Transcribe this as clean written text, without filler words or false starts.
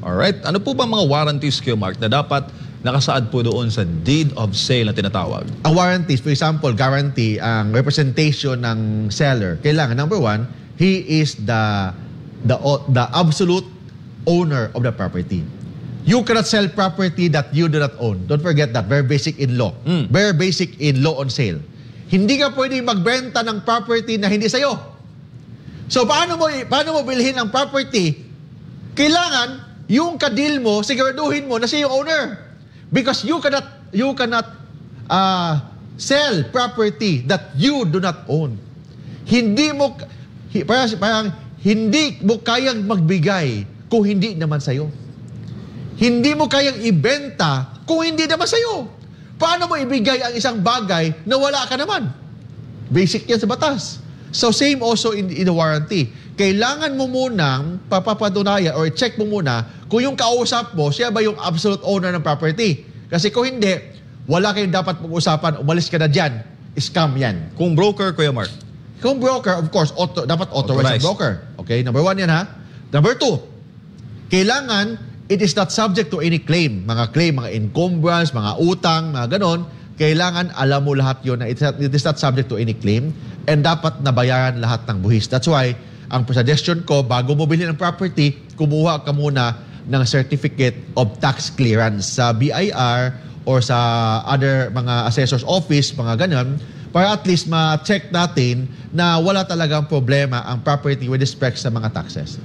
Alright? Ano po ba mga warranties, Kuya Mark, na dapat nakasaad po doon sa deed of sale na tinatawag? Ang warranties, for example, guarantee, ang representation ng seller, kailangan, number one, he is the absolute owner of the property. You cannot sell property that you do not own. Don't forget that. Very basic in law. Very basic in law on sale. Hindi ka pwedeng magbenta ng property na hindi sa'yo. So, paano mo bilhin ang property? Kailangan, yung kadil mo, siguraduhin mo na siya yung owner. Because you cannot sell property that you do not own. Parang hindi mo kayang magbigay kung hindi naman sa'yo. Hindi mo kayang ibenta kung hindi naman sa'yo. Paano mo ibigay ang isang bagay na wala ka naman? Basic yan sa batas. So same also in the warranty. Kailangan mo munang papapatunayan or check mo muna kung yung kausap mo, siya ba yung absolute owner ng property. Kasi kung hindi, wala kayong dapat pag-usapan, umalis ka na dyan, scam yan. Kung broker, Kuya Mark? Kung broker, of course, dapat authorized ang broker. Okay, number one yan ha. Number two, kailangan it is not subject to any claim. Mga encumbrance, mga utang, mga ganon. Kailangan alam mo lahat yun na it is not subject to any claim and dapat nabayaran lahat ng buhis. That's why, ang suggestion ko, bago mo bilhin ang property, kumuha ka muna ng certificate of tax clearance sa BIR or sa other mga assessor's office, mga ganon, para at least ma-check natin na wala talagang problema ang property with respect sa mga taxes.